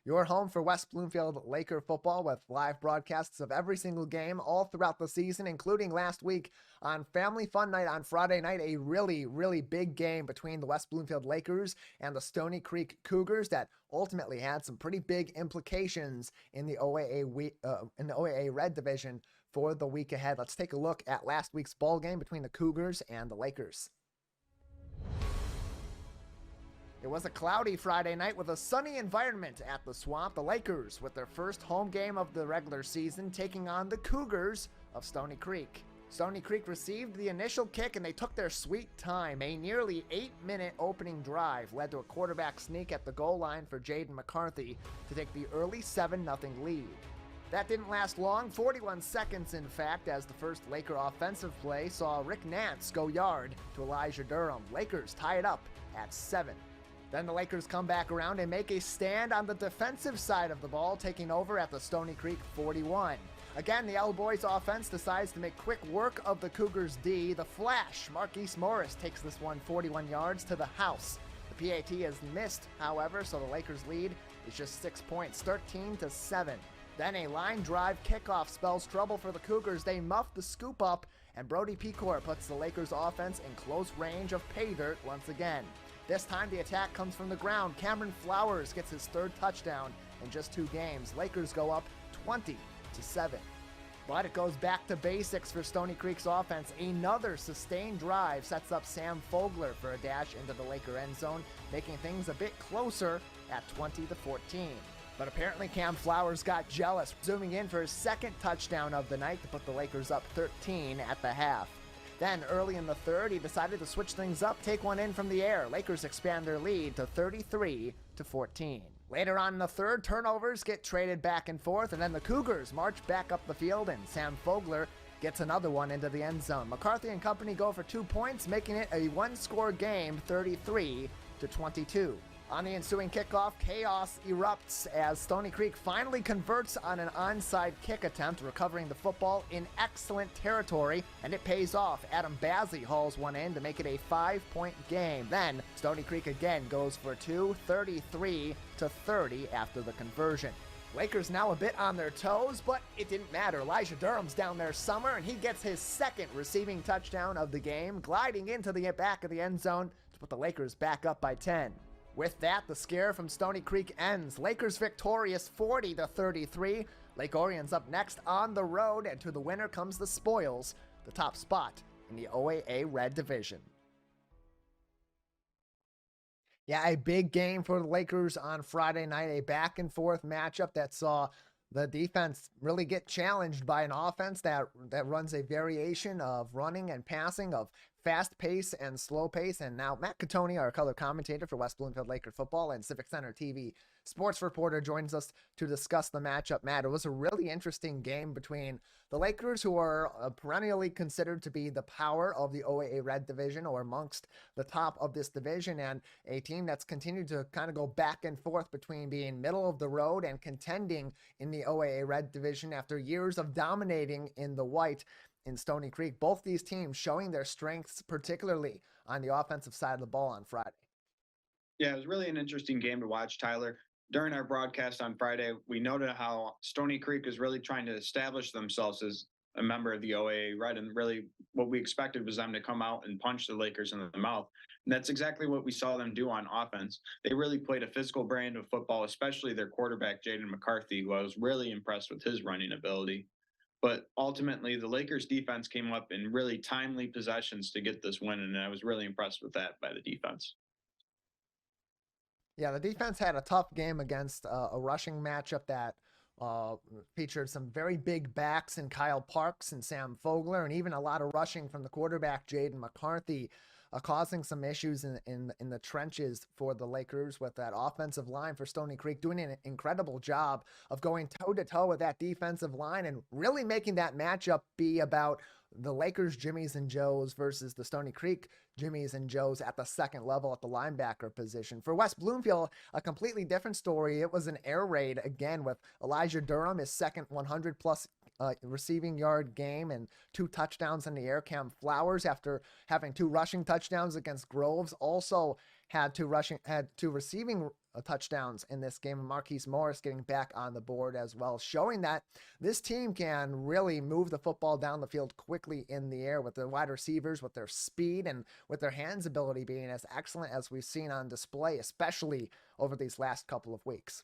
your home for West Bloomfield Laker football with live broadcasts of every single game all throughout the season, including last week on Family Fun Night on Friday night, a really big game between the West Bloomfield Lakers and the Stoney Creek Cougars that ultimately had some pretty big implications in the OAA Red Division for the week ahead. Let's take a look at last week's ball game between the Cougars and the Lakers. It was a cloudy Friday night with a sunny environment at the Swamp. The Lakers, with their first home game of the regular season, taking on the Cougars of Stoney Creek. Stoney Creek received the initial kick and they took their sweet time. A nearly 8-minute opening drive led to a quarterback sneak at the goal line for Jaden McCarthy to take the early 7-0 lead. That didn't last long, 41 seconds in fact, as the first Laker offensive play saw Rick Nance go yard to Elijah Durham. Lakers tie it up at 7. Then the Lakers come back around and make a stand on the defensive side of the ball, taking over at the Stoney Creek 41. Again, the L Boys offense decides to make quick work of the Cougars D. The Flash, Marquise Morris, takes this one 41 yards to the house. The PAT is missed, however, so the Lakers lead is just 6 points, 13-7. Then a line drive kickoff spells trouble for the Cougars. They muff the scoop up, and Brody Pecor puts the Lakers offense in close range of pay dirt once again. This time the attack comes from the ground. Cameron Flowers gets his third touchdown in just 2 games. Lakers go up 20-7. But it goes back to basics for Stoney Creek's offense. Another sustained drive sets up Sam Fogler for a dash into the Laker end zone, making things a bit closer at 20-14. But apparently Cam Flowers got jealous, zooming in for his second touchdown of the night to put the Lakers up 13 at the half. Then, early in the third, he decided to switch things up, take one in from the air. Lakers expand their lead to 33-14. Later on in the third, turnovers get traded back and forth, and then the Cougars march back up the field, and Sam Fogler gets another one into the end zone. McCarthy and company go for 2 points, making it a one-score game, 33-22. On the ensuing kickoff, chaos erupts as Stoney Creek finally converts on an onside kick attempt, recovering the football in excellent territory, and it pays off. Adam Bazley hauls one in to make it a 5-point game. Then, Stoney Creek again goes for 2, 33-30 after the conversion. Lakers now a bit on their toes, but it didn't matter. Elijah Durham's down there somewhere, and he gets his second receiving touchdown of the game, gliding into the back of the end zone to put the Lakers back up by 10. With that, the scare from Stoney Creek ends. Lakers victorious 40-33. Lake Orion's up next on the road, and to the winner comes the spoils, the top spot in the OAA Red Division. Yeah, a big game for the Lakers on Friday night, a back-and-forth matchup that saw the defense really get challenged by an offense that runs a variation of running and passing, of fast pace and slow pace. And now Matt Catoni, our color commentator for West Bloomfield Laker football and Civic Center TV sports reporter, joins us to discuss the matchup. Matt, it was a really interesting game between the Lakers, who are perennially considered to be the power of the OAA Red Division, or amongst the top of this division, and a team that's continued to kind of go back and forth between being middle of the road and contending in the OAA Red Division after years of dominating in the white in Stoney Creek. Both these teams showing their strengths, particularly on the offensive side of the ball on Friday. Yeah, it was really an interesting game to watch, Tyler. During our broadcast on Friday, we noted how Stoney Creek is really trying to establish themselves as a member of the OAA Red, and really what we expected was them to come out and punch the Lakers in the mouth. And that's exactly what we saw them do on offense. They really played a physical brand of football, especially their quarterback, Jaden McCarthy, who I was really impressed with his running ability. But ultimately, the Lakers defense came up in really timely possessions to get this win, and I was really impressed with that by the defense. Yeah, the defense had a tough game against a rushing matchup that featured some very big backs in Kyle Parks and Sam Fogler, and even a lot of rushing from the quarterback, Jaden McCarthy, causing some issues in the trenches for the Lakers, with that offensive line for Stoney Creek doing an incredible job of going toe-to-toe with that defensive line and really making that matchup be about the Lakers Jimmies and Joes versus the Stoney Creek Jimmies and Joes at the second level at the linebacker position. For West Bloomfield, a completely different story. It was an air raid again with Elijah Durham, his second 100-plus receiving yard game and 2 touchdowns in the air. Cam Flowers, after having 2 rushing touchdowns against Groves, also had two receiving touchdowns in this game. And Marquise Morris getting back on the board as well, showing that this team can really move the football down the field quickly in the air with their wide receivers, with their speed, and with their hands ability being as excellent as we've seen on display, especially over these last couple of weeks.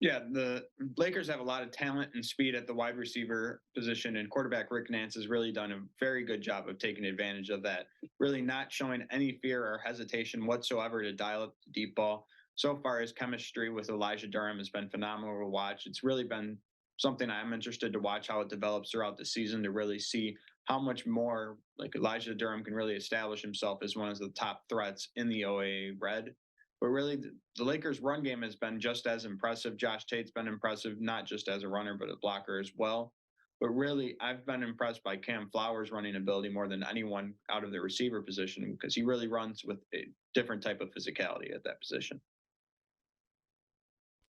Yeah, the Lakers have a lot of talent and speed at the wide receiver position, and quarterback Rick Nance has really done a very good job of taking advantage of that, really not showing any fear or hesitation whatsoever to dial up the deep ball. So far, his chemistry with Elijah Durham has been phenomenal to watch. It's really been something I'm interested to watch how it develops throughout the season to really see how much more like Elijah Durham can really establish himself as one of the top threats in the OAA Red. But really, the Lakers' run game has been just as impressive. Josh Tate's been impressive, not just as a runner, but a blocker as well. But really, I've been impressed by Cam Flowers' running ability more than anyone out of the receiver position because he really runs with a different type of physicality at that position.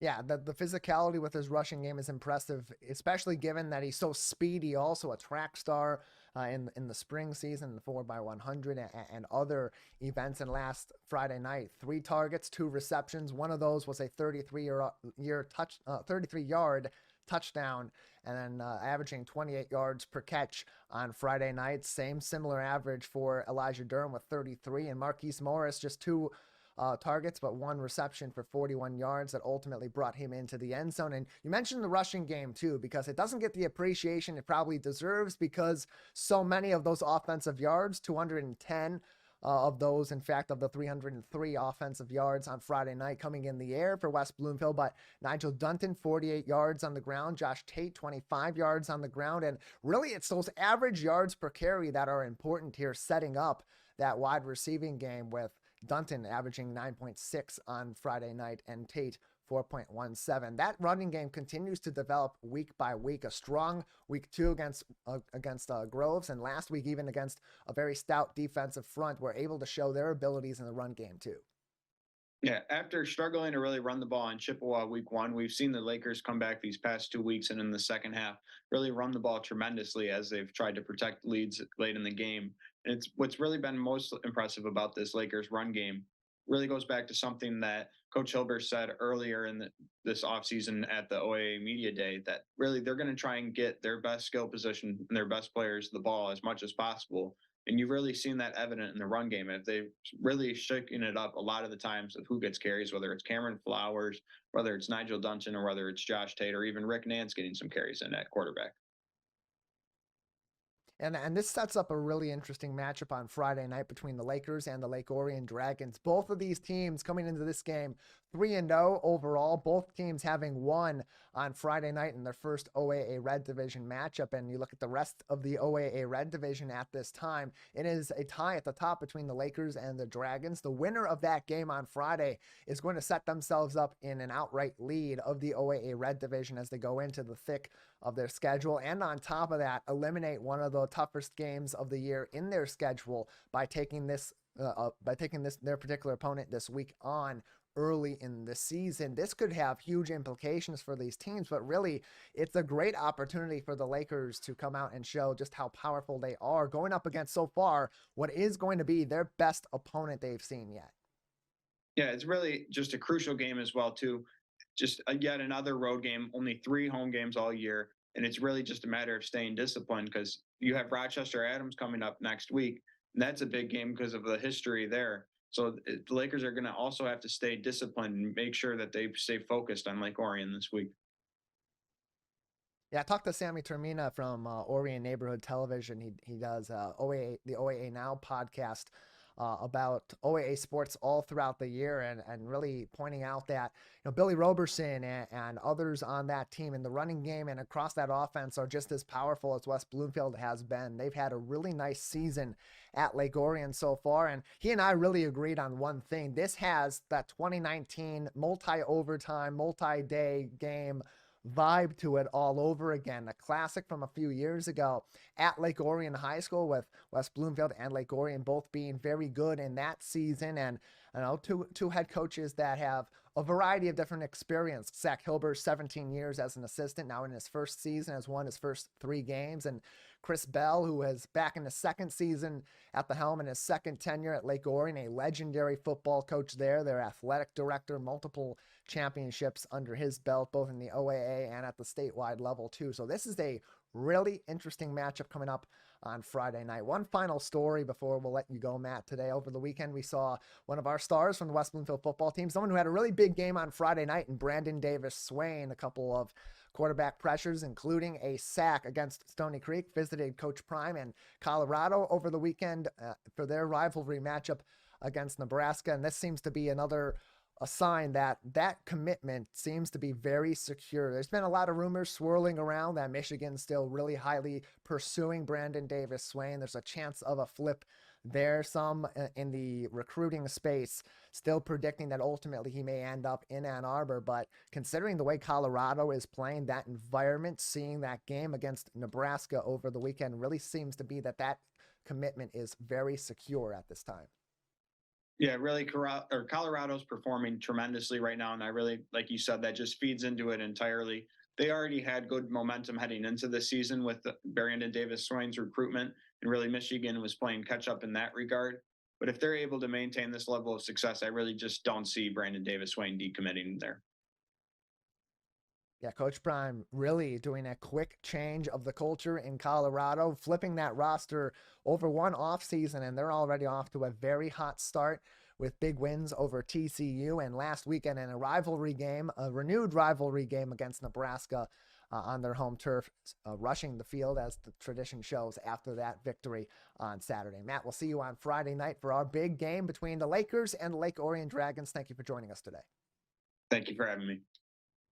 Yeah, the physicality with his rushing game is impressive, especially given that he's so speedy, also a track star in the spring season, the 4x100 and other events. And last Friday night, 3 targets, 2 receptions. One of those was a 33-yard touchdown, and then averaging 28 yards per catch on Friday night. Similar average for Elijah Durham with 33, and Marquise Morris just 2 targets, but 1 reception for 41 yards that ultimately brought him into the end zone. And you mentioned the rushing game too, because it doesn't get the appreciation it probably deserves because so many of those offensive yards, 210 of those, in fact, of the 303 offensive yards on Friday night coming in the air for West Bloomfield. But Nigel Dunton, 48 yards on the ground. Josh Tate, 25 yards on the ground. And really, it's those average yards per carry that are important here, setting up that wide receiving game with Dunton averaging 9.6 on Friday night and Tate 4.17. That running game continues to develop week by week. A strong week 2 against Groves, and last week even against a very stout defensive front were able to show their abilities in the run game too. Yeah, after struggling to really run the ball in Chippewa week 1, we've seen the Lakers come back these past 2 weeks and in the second half really run the ball tremendously as they've tried to protect leads late in the game. And it's what's really been most impressive about this Lakers run game really goes back to something that Coach Hilbert said earlier in this offseason at the OAA Media Day, that really they're going to try and get their best skill position and their best players the ball as much as possible. And you've really seen that evident in the run game. If they've really shaken it up a lot of the times of who gets carries, whether it's Cameron Flowers, whether it's Nigel Dunton, or whether it's Josh Tate, or even Rick Nance getting some carries in at quarterback. And this sets up a really interesting matchup on Friday night between the Lakers and the Lake Orion Dragons. Both of these teams coming into this game 3-0 overall, both teams having won on Friday night in their first OAA Red Division matchup. And you look at the rest of the OAA Red Division at this time, it is a tie at the top between the Lakers and the Dragons. The winner of that game on Friday is going to set themselves up in an outright lead of the OAA Red Division as they go into the thick of their schedule, and on top of that, eliminate one of the toughest games of the year in their schedule by taking their particular opponent this week on early in the season. This could have huge implications for these teams, but really it's a great opportunity for the Lakers to come out and show just how powerful they are going up against so far what is going to be their best opponent they've seen yet. Yeah, it's really just a crucial game as well too. Just yet another road game, only 3 home games all year. And it's really just a matter of staying disciplined because you have Rochester Adams coming up next week. And that's a big game because of the history there. So the Lakers are going to also have to stay disciplined and make sure that they stay focused on Lake Orion this week. Yeah, I talked to Sammy Termina from Orion Neighborhood Television. He does the OAA Now podcast about OAA sports all throughout the year, and really pointing out that Billy Roberson and others on that team in the running game and across that offense are just as powerful as West Bloomfield has been. They've had a really nice season at Lake Orion so far, and he and I really agreed on one thing. This has that 2019 multi-overtime, multi-day game vibe to it all over again. A classic from a few years ago at Lake Orion High School, with West Bloomfield and Lake Orion both being very good in that season. And I know two head coaches that have a variety of different experience. Zach Hilber, 17 years as an assistant, now in his first season, has won his first 3 games. And Chris Bell, who is back in his second season at the helm in his second tenure at Lake Orion, a legendary football coach there, their athletic director, multiple championships under his belt, both in the OAA and at the statewide level too. So this is a really interesting matchup coming up on Friday night. One final story before we'll let you go, Matt. Today, over the weekend, we saw one of our stars from the West Bloomfield football team, someone who had a really big game on Friday night, in Brandon Davis Swain. A couple of quarterback pressures, including a sack against Stoney Creek, visited Coach Prime and Colorado over the weekend for their rivalry matchup against Nebraska. And this seems to be a sign that that commitment seems to be very secure. There's been a lot of rumors swirling around that Michigan's still really highly pursuing Brandon Davis Swain. There's a chance of a flip there. Some in the recruiting space still predicting that ultimately he may end up in Ann Arbor. But considering the way Colorado is playing, that environment, seeing that game against Nebraska over the weekend, really seems to be that commitment is very secure at this time. Yeah, really, Colorado's performing tremendously right now, and I really, like you said, that just feeds into it entirely. They already had good momentum heading into the season with Brandon Davis Swain's recruitment, and really Michigan was playing catch up in that regard. But if they're able to maintain this level of success, I really just don't see Brandon Davis Swain decommitting there. Yeah, Coach Prime really doing a quick change of the culture in Colorado, flipping that roster over one offseason, and they're already off to a very hot start with big wins over TCU, and last weekend in a renewed rivalry game against Nebraska on their home turf, rushing the field as the tradition shows after that victory on Saturday. Matt, we'll see you on Friday night for our big game between the Lakers and the Lake Orion Dragons. Thank you for joining us today. Thank you for having me.